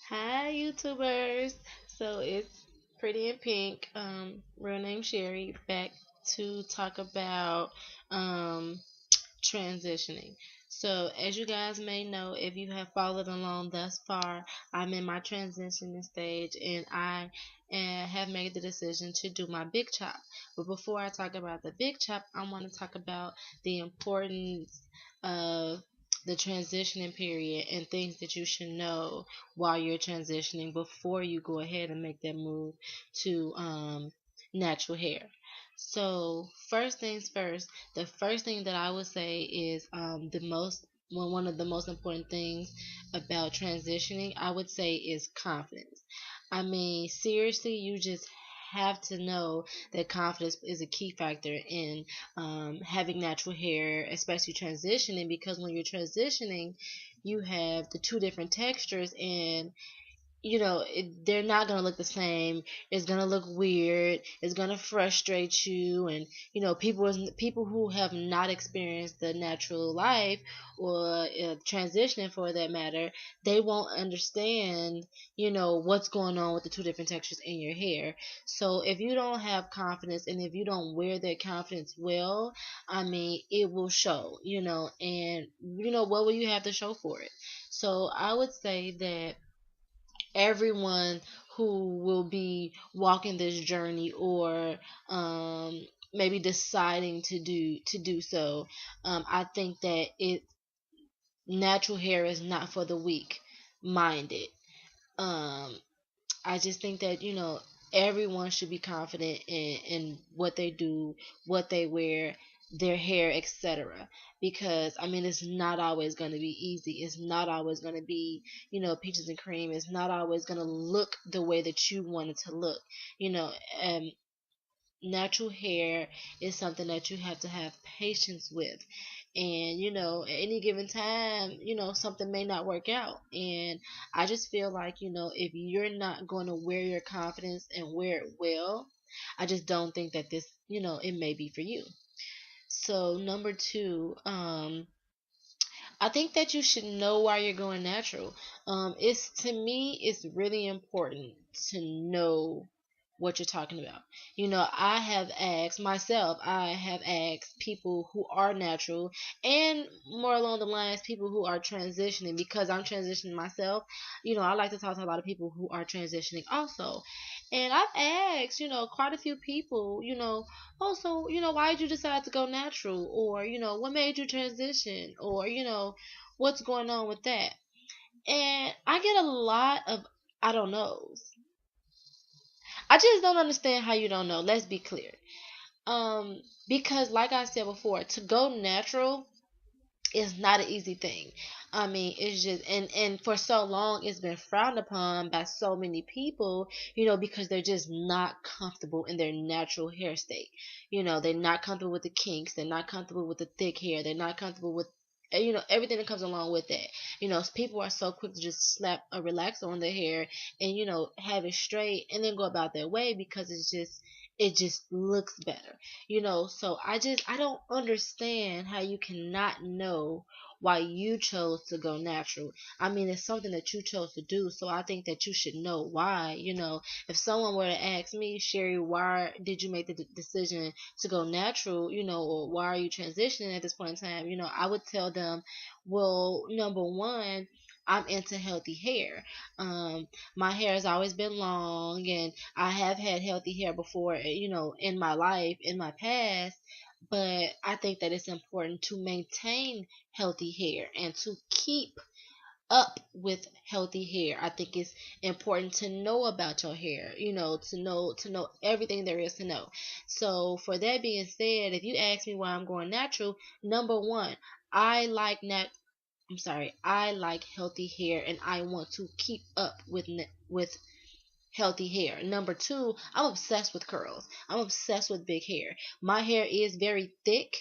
Hi, YouTubers. So it's Pretty in Pink, real name Sherry, back to talk about um, transitioning. So, as you guys may know, if you have followed along thus far, I'm in my transitioning stage and I have made the decision to do my big chop. But before I talk about the big chop, I want to talk about the importance of the transitioning period and things that you should know while you're transitioning before you go ahead and make that move to natural hair. So, first things first, the first thing that I would say is one of the most important things about transitioning, I would say, is confidence. I mean, seriously, you just have to know that confidence is a key factor in having natural hair, especially transitioning, because when you're transitioning, you have the two different textures, and they're not going to look the same. It's going to look weird. It's going to frustrate you. And people who have not experienced the natural life or transitioning for that matter, they won't understand what's going on with the two different textures in your hair. So if you don't have confidence and if you don't wear that confidence well, I mean, it will show. And what will you have to show for it? So I would say that everyone who will be walking this journey or maybe deciding to do so, I think that natural hair is not for the weak minded. um I just think that everyone should be confident in what they do, what they wear, their hair, etc. Because I mean, it's not always going to be easy. It's not always going to be peaches and cream. It's not always going to look the way that you want it to look. You know, um, Natural hair is something that you have to have patience with. And at any given time, something may not work out. And I just feel like, if you're not going to wear your confidence and wear it well, I just don't think that this, it may be for you. So number two, I think that you should know why you're going natural. It's to me, it's really important to know what you're talking about. I have asked myself, I have asked people who are natural and more along the lines, people who are transitioning, because I'm transitioning myself. I like to talk to a lot of people who are transitioning also. And I've asked, quite a few people, also, why did you decide to go natural? Or, what made you transition? Or, what's going on with that? And I get a lot of I don't knows. I just don't understand how you don't know. Let's be clear. Because like I said before, to go natural is not an easy thing. I mean, it's just and for so long it's been frowned upon by so many people, because they're just not comfortable in their natural hair state. They're not comfortable with the kinks, they're not comfortable with the thick hair, they're not comfortable with everything that comes along with that. People are so quick to just slap a relaxer on their hair and have it straight and then go about their way because it just looks better. So I don't understand how you cannot know why you chose to go natural. I mean, it's something that you chose to do, so I think that you should know why. If someone were to ask me, Sherry, why did you make the decision to go natural, or why are you transitioning at this point in time, I would tell them, well, number one, I'm into healthy hair. My hair has always been long, and I have had healthy hair before, in my life, in my past. But I think that it's important to maintain healthy hair and to keep up with healthy hair. I think it's important to know about your hair, to know everything there is to know. So for that being said, if you ask me why I'm going natural, number one, I like nat I like healthy hair and I want to keep up with healthy hair. Number two, I'm obsessed with curls. I'm obsessed with big hair. My hair is very thick,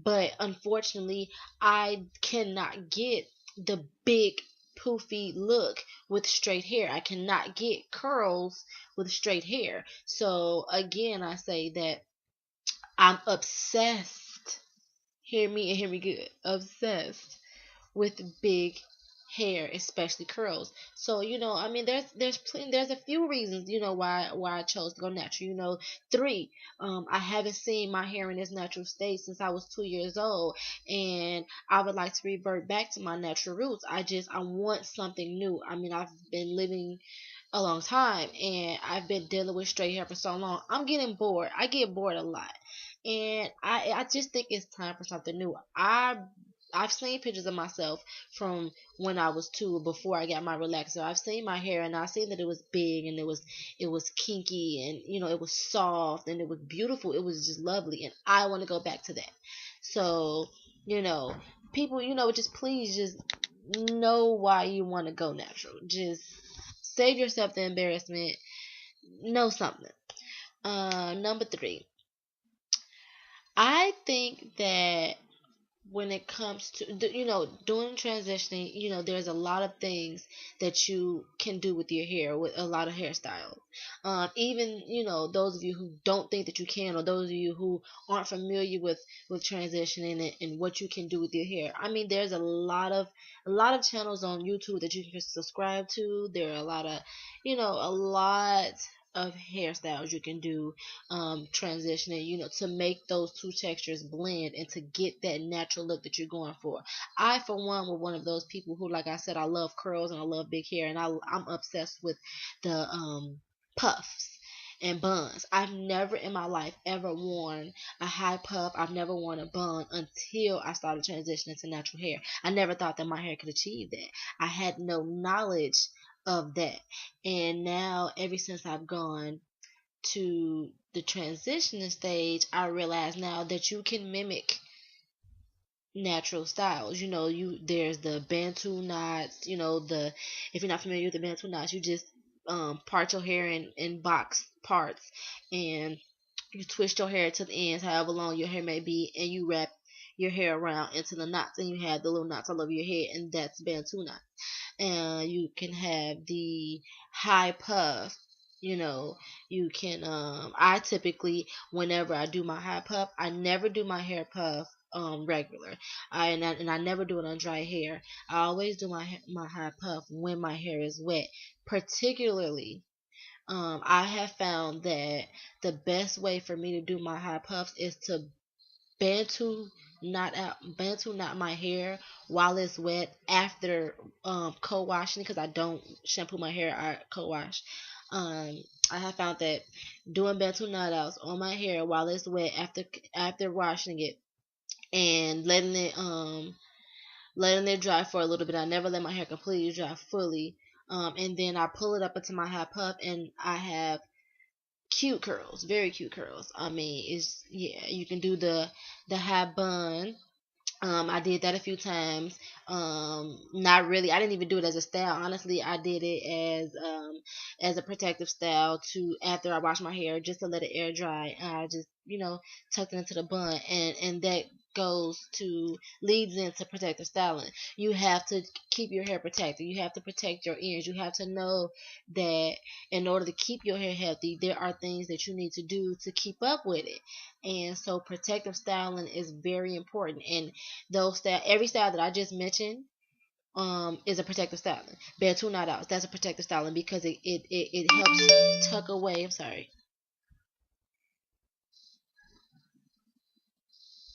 but unfortunately, I cannot get the big poofy look with straight hair. I cannot get curls with straight hair. So again, I say that I'm obsessed. Hear me and hear me good. Obsessed with big hair, especially curls. So I mean, there's a few reasons, why I chose to go natural. Three, I haven't seen my hair in its natural state since I was 2 years old, and I would like to revert back to my natural roots. I want something new. I mean, I've been living a long time and I've been dealing with straight hair for so long. I'm getting bored. I get bored a lot. And I just think it's time for something new. I've seen pictures of myself from when I was two before I got my relaxer. I've seen my hair and I've seen that it was big and it was kinky and it was soft and it was beautiful. It was just lovely and I want to go back to that. So, you know, people, just please just know why you want to go natural. Just save yourself the embarrassment. Know something. Number three, I think that when it comes to doing transitioning, there's a lot of things that you can do with your hair, with a lot of hairstyles. Even those of you who don't think that you can, or those of you who aren't familiar with transitioning and what you can do with your hair. I mean, there's a lot of channels on YouTube that you can subscribe to. There are a lot of hairstyles you can do, transitioning, to make those two textures blend and to get that natural look that you're going for. I, for one, were one of those people who, like I said, I love curls and I love big hair, and I'm obsessed with the puffs and buns. I've never in my life ever worn a high puff. I've never worn a bun until I started transitioning to natural hair. I never thought that my hair could achieve that. I had no knowledge of that. And now, ever since I've gone to the transitioning stage, I realize now that you can mimic natural styles. There's the Bantu knots. If you're not familiar with the Bantu knots, you just part your hair in box parts, and you twist your hair to the ends, however long your hair may be, and you wrap your hair around into the knots, and you have the little knots all over your head, and that's Bantu knot. And you can have the high puff. You can I typically, whenever I do my high puff, I never do my hair puff regular. I never do it on dry hair. I always do my high puff when my hair is wet. Particularly, I have found that the best way for me to do my high puffs is to bantu knot my hair while it's wet after co-washing, because I don't shampoo my hair. I co-wash. um I have found that doing bantu knot outs on my hair while it's wet after washing it and letting it dry for a little bit. I never let my hair completely dry fully. And then I pull it up into my high puff and I have cute curls, very cute curls. I mean, it's yeah, you can do the high bun. I did that a few times. Not really. I didn't even do it as a style. Honestly, I did it as a protective style to after I wash my hair, just to let it air dry. I just tucked it into the bun, and that leads into protective styling. You have to keep your hair protected. You have to protect your ears. You have to know that in order to keep your hair healthy, there are things that you need to do to keep up with it. And so protective styling is very important. And every style that I just mentioned is a protective styling. Bantu knot outs, that's a protective styling because it helps tuck away. I'm sorry.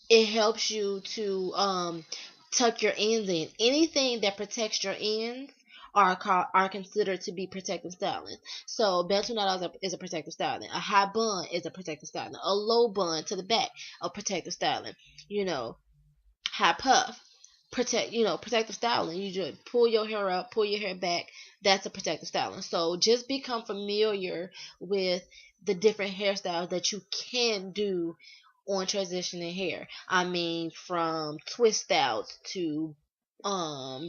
It helps you to tuck your ends in. Anything that protects your ends are considered to be protective styling. So bantu knot outs is a protective styling. A high bun is a protective styling. A low bun to the back, a protective styling. You know, high puff, protective styling. You just pull your hair up, pull your hair back. That's a protective styling. So just become familiar with the different hairstyles that you can do on transitioning hair. I mean, from twist outs to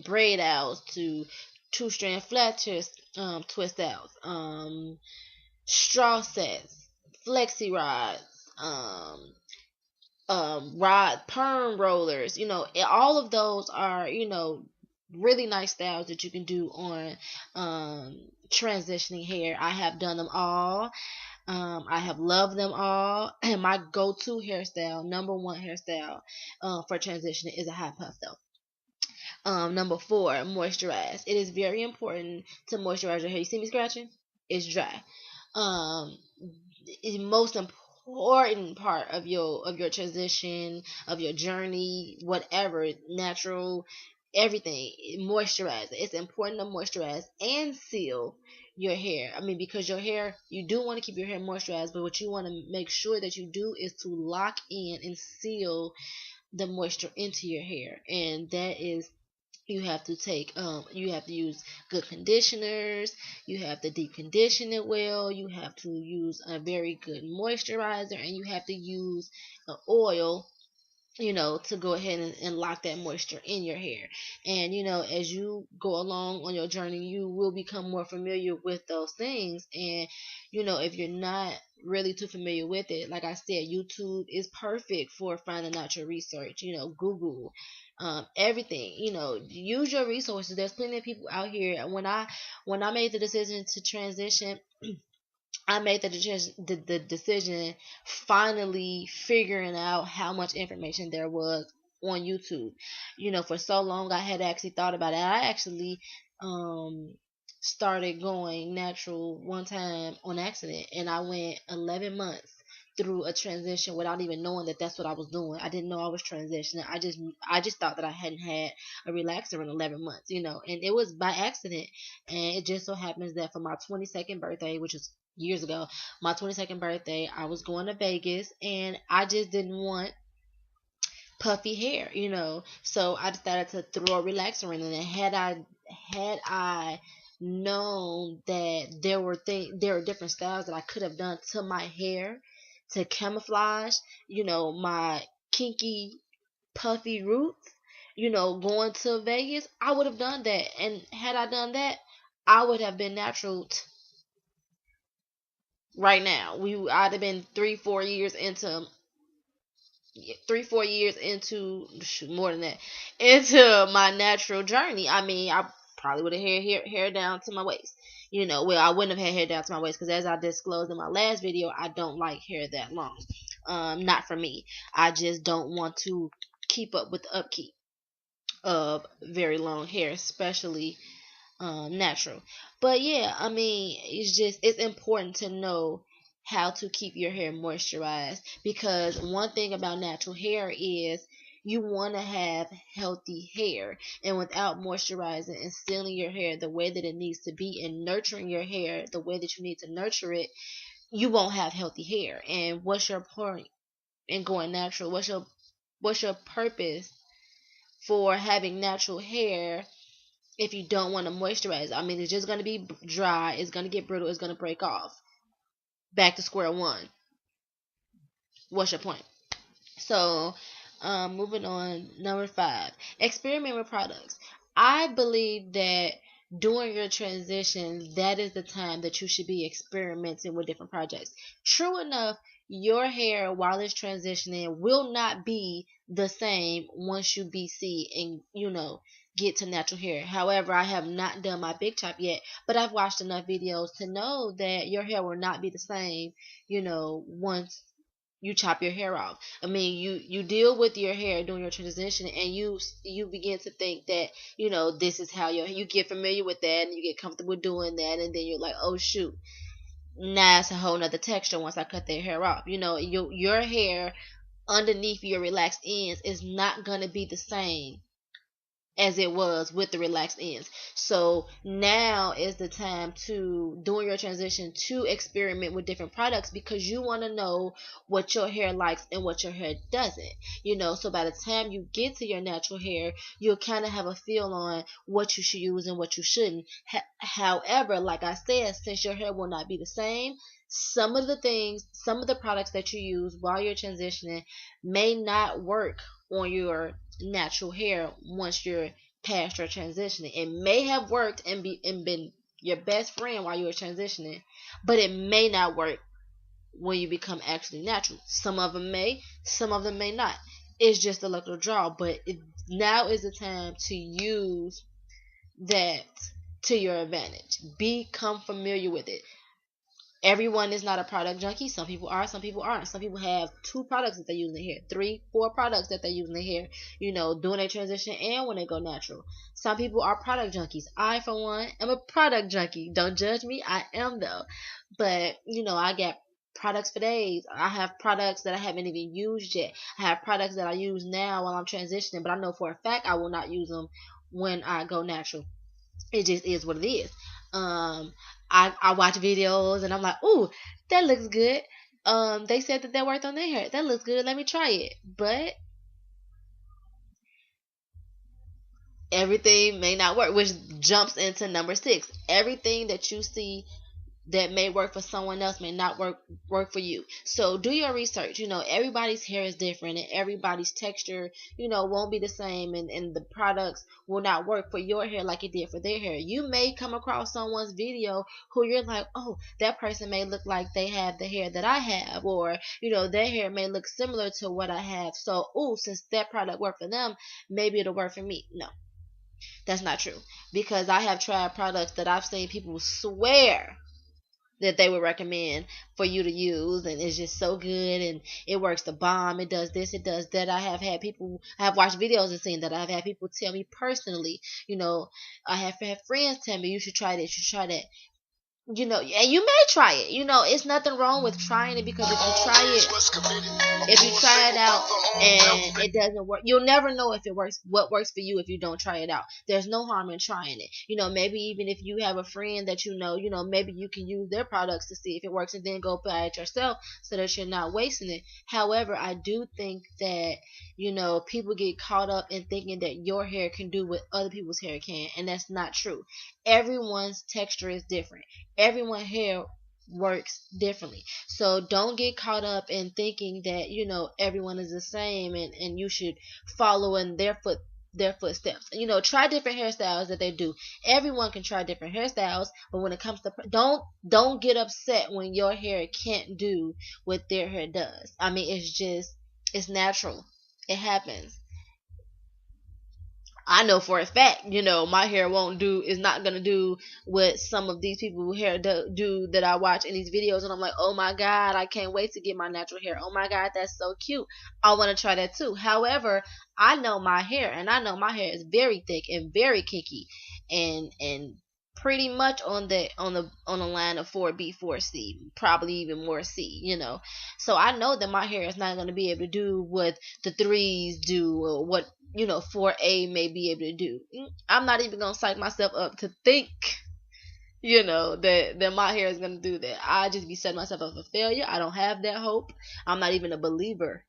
braid outs to two strand flat twist outs, straw sets, flexi rods, rod perm rollers. All of those are really nice styles that you can do on transitioning hair. I have done them all. I have loved them all. And my go-to hairstyle, number one hairstyle for transitioning, is a high puff though. Number four, moisturize. It is very important to moisturize your hair. You see me scratching? It's dry. Um, is most important part of your transition, of your journey, whatever, natural, everything. Moisturize. It's important to moisturize and seal your hair. I mean, because your hair, you do want to keep your hair moisturized, but what you want to make sure that you do is to lock in and seal the moisture into your hair, and that is, you have to use good conditioners, you have to deep condition it well, you have to use a very good moisturizer, and you have to use an oil, to go ahead and lock that moisture in your hair. And as you go along on your journey, you will become more familiar with those things. And if you're not really too familiar with it, like I said, YouTube is perfect for finding out your research. Google, everything. Use your resources. There's plenty of people out here. When I made the decision to transition, I made the decision finally figuring out how much information there was on YouTube. For so long I had actually thought about it. I actually um started going natural one time on accident, and I went 11 months through a transition without even knowing that that's what I was doing. I didn't know I was transitioning. I just thought that I hadn't had a relaxer in 11 months, and it was by accident. And it just so happens that for my 22nd birthday, which is years ago, my 22nd birthday, I was going to Vegas, and I just didn't want puffy hair, So I decided to throw a relaxer in, and had I known that there were different styles that I could have done to my hair to camouflage, my kinky puffy roots, going to Vegas, I would have done that. And had I done that, I would have been natural right now. I'd have been 3 4 years into, shoot, more than that, into my natural journey. I mean, I probably would have had hair down to my waist. Well, I wouldn't have had hair down to my waist, because as I disclosed in my last video, I don't like hair that long. Not for me. I just don't want to keep up with the upkeep of very long hair, especially natural. But yeah, I mean, it's important to know how to keep your hair moisturized, because one thing about natural hair is you want to have healthy hair. And without moisturizing and sealing your hair the way that it needs to be, and nurturing your hair the way that you need to nurture it, you won't have healthy hair. And what's your point in going natural? What's your purpose for having natural hair if you don't want to moisturize? I mean, it's just going to be dry, it's going to get brittle, it's going to break off. Back to square one. What's your point? So, moving on, number 5, experiment with products. I believe that during your transition, that is the time that you should be experimenting with different projects. True enough, your hair while it's transitioning will not be the same once you BC and get to natural hair. However, I have not done my big chop yet, but I've watched enough videos to know that your hair will not be the same, once you chop your hair off. I mean, you deal with your hair during your transition, and you begin to think that this is how you get familiar with that, and you get comfortable doing that, and then you're like, oh shoot, now it's a whole nother texture once I cut their hair off. Your hair underneath your relaxed ends is not gonna be the same as it was with the relaxed ends. So now is the time to, during your transition, to experiment with different products, because you want to know what your hair likes and what your hair doesn't. So by the time you get to your natural hair, you'll kind of have a feel on what you should use and what you shouldn't. However, like I said, since your hair will not be the same, some of the products that you use while you're transitioning may not work on your natural hair once you're past your transitioning. It may have worked and been your best friend while you were transitioning, but it may not work when you become actually natural. Some of them may, some of them may not. It's just a luck of the draw. But now is the time to use that to your advantage. Become familiar with it. Everyone is not a product junkie. Some people are, some people aren't. Some people have 2 products that they use in their hair, 3, 4 products that they use in their hair, doing a transition and when they go natural. Some people are product junkies. I, for one, am a product junkie. Don't judge me. I am, though. But, I get products for days. I have products that I haven't even used yet. I have products that I use now while I'm transitioning, but I know for a fact I will not use them when I go natural. It just is what it is. Um, I watch videos and I'm like, ooh, that looks good. They said that that worked on their hair. That looks good. Let me try it. But everything may not work, which jumps into number 6. Everything that you see that may work for someone else may not work for you. So do your research. Everybody's hair is different and everybody's texture, won't be the same, and the products will not work for your hair like it did for their hair. You may come across someone's video who you're like, oh, that person may look like they have the hair that I have, or their hair may look similar to what I have. So, since that product worked for them, maybe it'll work for me. No, that's not true, because I have tried products that I've seen people swear that they would recommend for you to use, and it's just so good, and it works the bomb. It does this, it does that. I have watched videos and seen that. I've had people tell me personally, I have had friends tell me, you should try this, you should try that. And you may try it. It's nothing wrong with trying it, because if you try it out and it doesn't work, you'll never know if it works, what works for you, if you don't try it out. There's no harm in trying it. Maybe even if you have a friend that maybe you can use their products to see if it works, and then go buy it yourself so that you're not wasting it. However, I do think that, people get caught up in thinking that your hair can do what other people's hair can, and that's not true. Everyone's texture is different. Everyone's hair works differently. So don't get caught up in thinking that, everyone is the same, and you should follow in their footsteps. Try different hairstyles that they do. Everyone can try different hairstyles, but when it comes to don't get upset when your hair can't do what their hair does. I mean, it's natural. It happens. I know for a fact, my hair is not gonna do what some of these people hair do that I watch in these videos, and I'm like, oh my god, I can't wait to get my natural hair. Oh my god, that's so cute. I want to try that too. However, I know my hair, and I know my hair is very thick and very kinky, and pretty much on the line of 4B, 4C, probably even more C. So I know that my hair is not going to be able to do what the threes do, or what 4A may be able to do. I'm not even going to psych myself up to think that my hair is going to do that. I just be setting myself up for failure. I don't have that hope. I'm not even a believer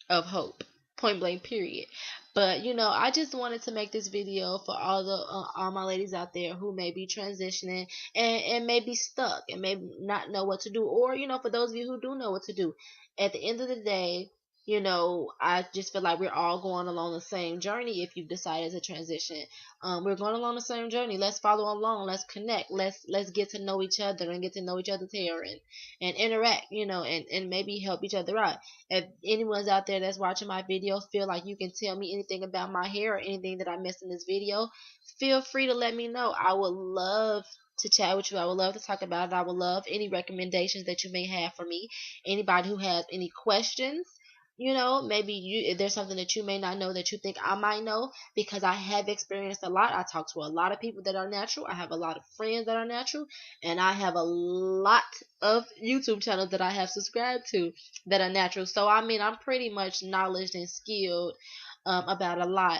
of hope, point blank, period. But I just wanted to make this video for all my ladies out there who may be transitioning, and may be stuck and may not know what to do, or for those of you who do know what to do. At the end of the day, I just feel like we're all going along the same journey. If you've decided to transition, we're going along the same journey. Let's follow along. Let's connect. Let's get to know each other, and get to know each other's hair, and interact, and maybe help each other out. If anyone's out there that's watching my video feel like you can tell me anything about my hair, or anything that I missed in this video, feel free to let me know. I would love to chat with you. I would love to talk about it. I would love any recommendations that you may have for me. Anybody who has any questions, maybe if there's something that you may not know that you think I might know, because I have experienced a lot. I talk to a lot of people that are natural. I have a lot of friends that are natural, and I have a lot of YouTube channels that I have subscribed to that are natural. So I mean, I'm pretty much knowledge and skilled about a lot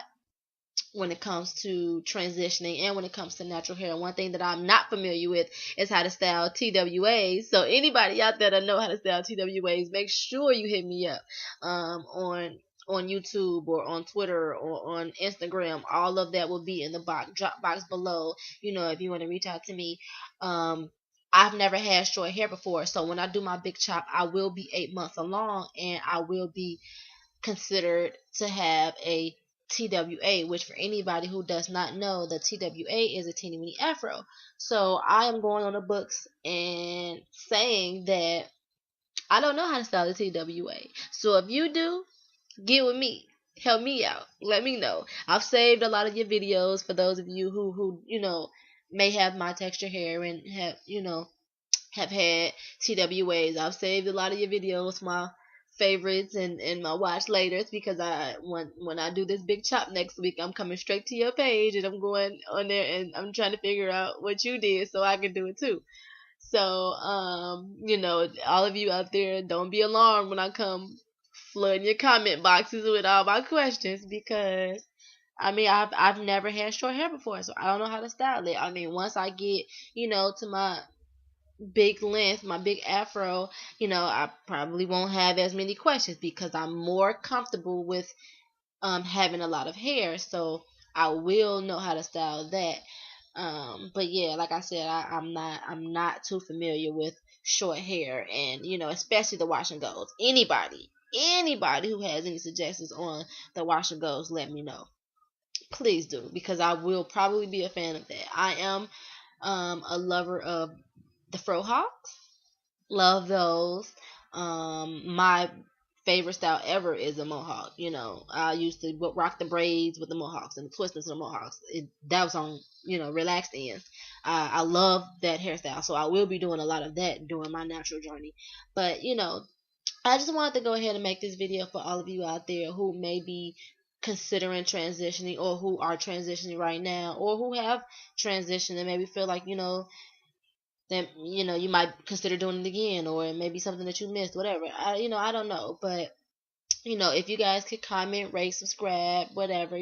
when it comes to transitioning, and when it comes to natural hair. One thing that I'm not familiar with is how to style TWAs. So anybody out there that know how to style TWAs, make sure you hit me up on YouTube, or on Twitter, or on Instagram. All of that will be in the drop box below. If you want to reach out to me. I've never had short hair before, so when I do my big chop, I will be 8 months along, and I will be considered to have a TWA, which for anybody who does not know, the TWA is a teeny weeny afro. So I am going on the books and saying that I don't know how to style a TWA. So if you do, get with me. Help me out. Let me know. I've saved a lot of your videos for those of you who may have my texture hair, and have have had TWAs. I've saved a lot of your videos, my favorites and my watch laters, because when I do this big chop next week, I'm coming straight to your page and I'm going on there and I'm trying to figure out what you did so I can do it too. So, all of you out there, don't be alarmed when I come flooding your comment boxes with all my questions, because I mean, I've never had short hair before, so I don't know how to style it. I mean, once I get, to my big length, my big afro, I probably won't have as many questions because I'm more comfortable with having a lot of hair. So I will know how to style that. But yeah, like I said, I'm not too familiar with short hair, and especially the wash and goes. Anybody who has any suggestions on the wash and goes, let me know. Please do, because I will probably be a fan of that. I am a lover of the fro hawks. Love those. My favorite style ever is a mohawk. I used to rock the braids with the mohawks and the twisters of the mohawks. That was on, relaxed ends. I love that hairstyle, so I will be doing a lot of that during my natural journey. But I just wanted to go ahead and make this video for all of you out there who may be considering transitioning, or who are transitioning right now, or who have transitioned and maybe feel like, that you might consider doing it again, or it may be something that you missed, whatever. I don't know, but if you guys could comment, rate, subscribe, whatever,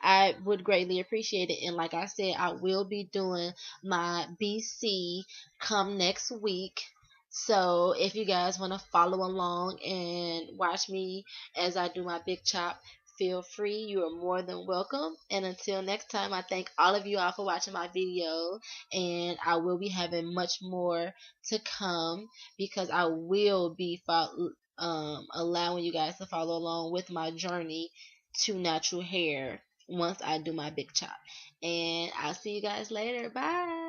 I would greatly appreciate it. And like I said, I will be doing my BC come next week. So if you guys want to follow along and watch me as I do my big chop, feel free. You are more than welcome. And until next time, I thank all of you all for watching my video. And I will be having much more to come, because I will be allowing you guys to follow along with my journey to natural hair once I do my big chop. And I'll see you guys later. Bye.